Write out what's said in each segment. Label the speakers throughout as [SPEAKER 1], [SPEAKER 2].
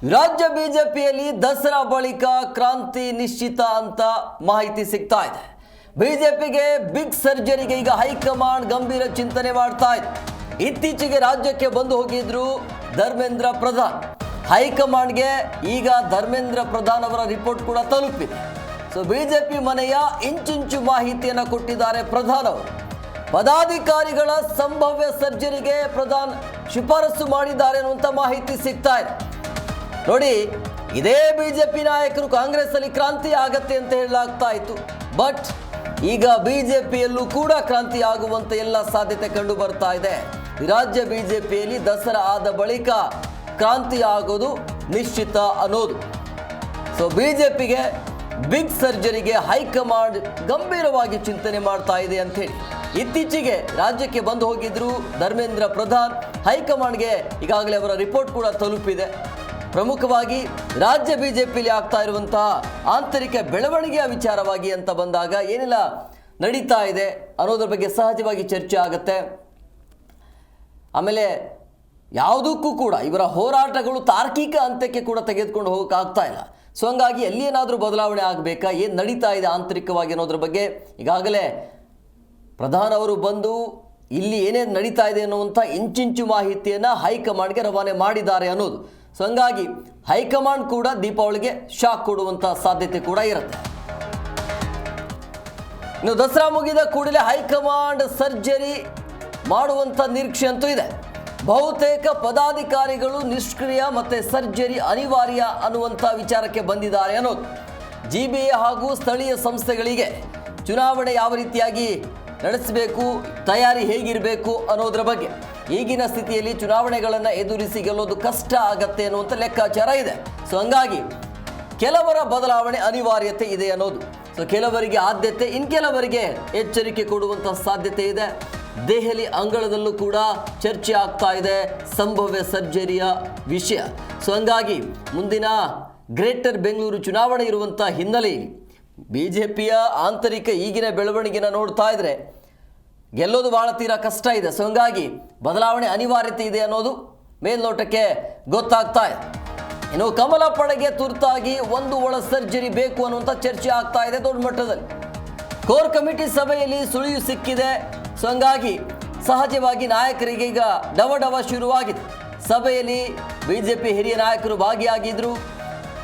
[SPEAKER 1] ರಾಜ್ಯ ಬಿಜೆಪಿಯಲ್ಲಿ ದಸರಾ ಬಳಿಕ ಕ್ರಾಂತಿ ನಿಶ್ಚಿತ ಅಂತ ಮಾಹಿತಿ ಸಿಗ್ತಾ ಇದೆ. ಬಿಜೆಪಿಗೆ ಬಿಗ್ ಸರ್ಜರಿಗೆ ಈಗ ಹೈಕಮಾಂಡ್ ಗಂಭೀರ ಚಿಂತನೆ ಮಾಡ್ತಾ ಇದೆ. ಇತ್ತೀಚೆಗೆ ರಾಜ್ಯಕ್ಕೆ ಬಂದು ಹೋಗಿದ್ರು ಧರ್ಮೇಂದ್ರ ಪ್ರಧಾನ್. ಹೈಕಮಾಂಡ್ಗೆ ಈಗ ಧರ್ಮೇಂದ್ರ ಪ್ರಧಾನ್ ಅವರ ರಿಪೋರ್ಟ್ ಕೂಡ ತಲುಪಿದೆ. ಸೊ ಬಿಜೆಪಿ ಮನೆಯ ಇಂಚಿಂಚು ಮಾಹಿತಿಯನ್ನು ಕೊಟ್ಟಿದ್ದಾರೆ ಪ್ರಧಾನ್ ಅವರು. ಪದಾಧಿಕಾರಿಗಳ ಸಂಭಾವ್ಯ ಸರ್ಜರಿಗೆ ಪ್ರಧಾನ್ ಶಿಫಾರಸು ಮಾಡಿದ್ದಾರೆ ಅನ್ನುವಂಥ ಮಾಹಿತಿ ಸಿಗ್ತಾ ಇದೆ. ನೋಡಿ, ಇದೇ ಬಿಜೆಪಿ ನಾಯಕರು ಕಾಂಗ್ರೆಸ್ ಅಲ್ಲಿ ಕ್ರಾಂತಿ ಆಗತ್ತೆ ಅಂತ ಹೇಳಲಾಗ್ತಾ ಇತ್ತು. ಬಟ್ ಈಗ ಬಿಜೆಪಿಯಲ್ಲೂ ಕೂಡ ಕ್ರಾಂತಿ ಆಗುವಂತ ಎಲ್ಲ ಸಾಧ್ಯತೆ ಕಂಡು ಬರ್ತಾ ಇದೆ. ರಾಜ್ಯ ಬಿಜೆಪಿಯಲ್ಲಿ ದಸರಾ ಆದ ಬಳಿಕ ಕ್ರಾಂತಿ ಆಗೋದು ನಿಶ್ಚಿತ ಅನ್ನೋದು. ಸೊ ಬಿಜೆಪಿಗೆ ಬಿಗ್ ಸರ್ಜರಿಗೆ ಹೈಕಮಾಂಡ್ ಗಂಭೀರವಾಗಿ ಚಿಂತನೆ ಮಾಡ್ತಾ ಇದೆ ಅಂತ ಹೇಳಿ ಇತ್ತೀಚೆಗೆ ರಾಜ್ಯಕ್ಕೆ ಬಂದು ಹೋಗಿದ್ರು ಧರ್ಮೇಂದ್ರ ಪ್ರಧಾನ್. ಹೈಕಮಾಂಡ್ಗೆ ಈಗಾಗಲೇ ಅವರ ರಿಪೋರ್ಟ್ ಕೂಡ ತಲುಪಿದೆ. ಪ್ರಮುಖವಾಗಿ ರಾಜ್ಯ ಬಿಜೆಪಿಯಲ್ಲಿ ಆಗ್ತಾ ಇರುವಂತಹ ಆಂತರಿಕ ಬೆಳವಣಿಗೆಯ ವಿಚಾರವಾಗಿ ಅಂತ ಬಂದಾಗ ಏನೆಲ್ಲ ನಡೀತಾ ಇದೆ ಅನ್ನೋದ್ರ ಬಗ್ಗೆ ಸಹಜವಾಗಿ ಚರ್ಚೆ ಆಗುತ್ತೆ. ಆಮೇಲೆ ಯಾವುದಕ್ಕೂ ಕೂಡ ಇವರ ಹೋರಾಟಗಳು ತಾರ್ಕಿಕ ಹಂತಕ್ಕೆ ಕೂಡ ತೆಗೆದುಕೊಂಡು ಹೋಗೋಕ್ಕಾಗ್ತಾ ಇಲ್ಲ. ಸೊ ಹಂಗಾಗಿ ಎಲ್ಲಿ ಏನಾದರೂ ಬದಲಾವಣೆ ಆಗಬೇಕಾ, ಏನು ನಡೀತಾ ಇದೆ ಆಂತರಿಕವಾಗಿ ಅನ್ನೋದ್ರ ಬಗ್ಗೆ ಈಗಾಗಲೇ ಪ್ರಧಾನ್ ಅವರು ಬಂದು ಇಲ್ಲಿ ಏನೇನು ನಡೀತಾ ಇದೆ ಅನ್ನುವಂಥ ಇಂಚಿಂಚು ಮಾಹಿತಿಯನ್ನು ಹೈಕಮಾಂಡ್ಗೆ ರವಾನೆ ಮಾಡಿದ್ದಾರೆ ಅನ್ನೋದು. ಸೊ ಹಂಗಾಗಿ ಹೈಕಮಾಂಡ್ ಕೂಡ ದೀಪಾವಳಿಗೆ ಶಾಕ್ ಕೊಡುವಂಥ ಸಾಧ್ಯತೆ ಕೂಡ ಇರುತ್ತೆ. ಇನ್ನು ದಸರಾ ಮುಗಿದ ಕೂಡಲೇ ಹೈಕಮಾಂಡ್ ಸರ್ಜರಿ ಮಾಡುವಂಥ ನಿರೀಕ್ಷೆ ಅಂತೂ ಇದೆ. ಬಹುತೇಕ ಪದಾಧಿಕಾರಿಗಳು ನಿಷ್ಕ್ರಿಯ ಮತ್ತು ಸರ್ಜರಿ ಅನಿವಾರ್ಯ ಅನ್ನುವಂಥ ವಿಚಾರಕ್ಕೆ ಬಂದಿದ್ದಾರೆ ಅನ್ನೋದು. ಜಿಬಿಎ ಹಾಗೂ ಸ್ಥಳೀಯ ಸಂಸ್ಥೆಗಳಿಗೆ ಚುನಾವಣೆ ಯಾವ ರೀತಿಯಾಗಿ ನಡೆಸಬೇಕು, ತಯಾರಿ ಹೇಗಿರಬೇಕು ಅನ್ನೋದ್ರ ಬಗ್ಗೆ ಈಗಿನ ಸ್ಥಿತಿಯಲ್ಲಿ ಚುನಾವಣೆಗಳನ್ನು ಎದುರಿಸಿ ಗೆಲ್ಲೋದು ಕಷ್ಟ ಆಗತ್ತೆ ಅನ್ನುವಂಥ ಲೆಕ್ಕಾಚಾರ ಇದೆ. ಸೊ ಹಂಗಾಗಿ ಕೆಲವರ ಬದಲಾವಣೆ ಅನಿವಾರ್ಯತೆ ಇದೆ ಅನ್ನೋದು. ಸೊ ಕೆಲವರಿಗೆ ಆದ್ಯತೆ, ಇನ್ನು ಕೆಲವರಿಗೆ ಎಚ್ಚರಿಕೆ ಕೊಡುವಂಥ ಸಾಧ್ಯತೆ ಇದೆ. ದೆಹಲಿ ಅಂಗಳದಲ್ಲೂ ಕೂಡ ಚರ್ಚೆ ಆಗ್ತಾ ಇದೆ ಸಂಭವ್ಯ ಸರ್ಜರಿಯ ವಿಷಯ. ಸೊ ಹಂಗಾಗಿ ಮುಂದಿನ ಗ್ರೇಟರ್ ಬೆಂಗಳೂರು ಚುನಾವಣೆ ಇರುವಂಥ ಹಿನ್ನೆಲೆಯಲ್ಲಿ ಬಿಜೆಪಿಯ ಆಂತರಿಕ ಈಗಿನ ಬೆಳವಣಿಗೆನ ನೋಡ್ತಾ ಇದ್ರೆ ಗೆಲ್ಲೋದು ಭಾಳ ತೀರಾ ಕಷ್ಟ ಇದೆ. ಸೊ ಹಂಗಾಗಿ ಬದಲಾವಣೆ ಅನಿವಾರ್ಯತೆ ಇದೆ ಅನ್ನೋದು ಮೇಲ್ನೋಟಕ್ಕೆ ಗೊತ್ತಾಗ್ತಾ ಇದೆ. ಇನ್ನು ಕಮಲ ಪಡೆಗೆ ತುರ್ತಾಗಿ ಒಂದು ಒಳ ಸರ್ಜರಿ ಬೇಕು ಅನ್ನುವಂಥ ಚರ್ಚೆ ಆಗ್ತಾ ಇದೆ ದೊಡ್ಡ ಮಟ್ಟದಲ್ಲಿ. ಕೋರ್ ಕಮಿಟಿ ಸಭೆಯಲ್ಲಿ ಸುಳಿವು ಸಿಕ್ಕಿದೆ. ಸೊ ಹಂಗಾಗಿ ಸಹಜವಾಗಿ ನಾಯಕರಿಗೆ ಈಗ ಡವ ಶುರುವಾಗಿದೆ. ಸಭೆಯಲ್ಲಿ ಬಿಜೆಪಿ ಹಿರಿಯ ನಾಯಕರು ಭಾಗಿಯಾಗಿದ್ರು.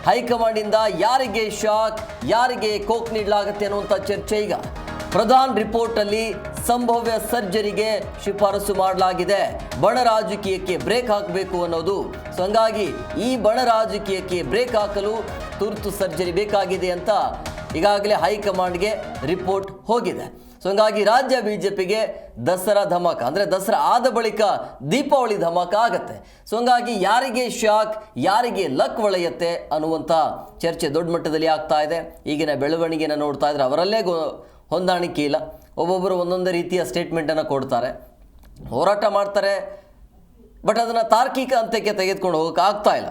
[SPEAKER 1] ಹೈಕಮಾಂಡಿಂದ ಯಾರಿಗೆ ಶಾಕ್, ಯಾರಿಗೆ ಕೋಕ್ ನೀಡಲಾಗುತ್ತೆ ಅನ್ನುವಂಥ ಚರ್ಚೆ ಈಗ. ಪ್ರಧಾನ್ ರಿಪೋರ್ಟಲ್ಲಿ ಸಂಭವ್ಯ ಸರ್ಜರಿಗೆ ಶಿಫಾರಸು ಮಾಡಲಾಗಿದೆ. ಬಣ ರಾಜಕೀಯಕ್ಕೆ ಬ್ರೇಕ್ ಹಾಕಬೇಕು ಅನ್ನೋದು. ಸೊ ಹಂಗಾಗಿ ಈ ಬಣ ರಾಜಕೀಯಕ್ಕೆ ಬ್ರೇಕ್ ಹಾಕಲು ತುರ್ತು ಸರ್ಜರಿ ಬೇಕಾಗಿದೆ ಅಂತ ಈಗಾಗಲೇ ಹೈಕಮಾಂಡ್ಗೆ ರಿಪೋರ್ಟ್ ಹೋಗಿದೆ. ಸೊ ಹಂಗಾಗಿ ರಾಜ್ಯ ಬಿಜೆಪಿಗೆ ದಸರಾ ಧಮಾಕ, ಅಂದರೆ ದಸರಾ ಆದ ಬಳಿಕ ದೀಪಾವಳಿ ಧಮಾಕ ಆಗತ್ತೆ. ಸೊ ಹಂಗಾಗಿ ಯಾರಿಗೆ ಶಾಕ್, ಯಾರಿಗೆ ಲಕ್ ಒಳೆಯುತ್ತೆ ಅನ್ನುವಂಥ ಚರ್ಚೆ ದೊಡ್ಡ ಮಟ್ಟದಲ್ಲಿ ಆಗ್ತಾ ಇದೆ. ಈಗಿನ ಬೆಳವಣಿಗೆನ ನೋಡ್ತಾ ಇದ್ರೆ ಅವರಲ್ಲೇ ಹೊಂದಾಣಿಕೆ ಇಲ್ಲ. ಒಬ್ಬೊಬ್ಬರು ಒಂದೊಂದೇ ರೀತಿಯ ಸ್ಟೇಟ್ಮೆಂಟನ್ನು ಕೊಡ್ತಾರೆ, ಹೋರಾಟ ಮಾಡ್ತಾರೆ. ಬಟ್ ಅದನ್ನು ತಾರ್ಕಿಕ ಹಂತಕ್ಕೆ ತೆಗೆದುಕೊಂಡು ಹೋಗೋಕೆ ಆಗ್ತಾ ಇಲ್ಲ.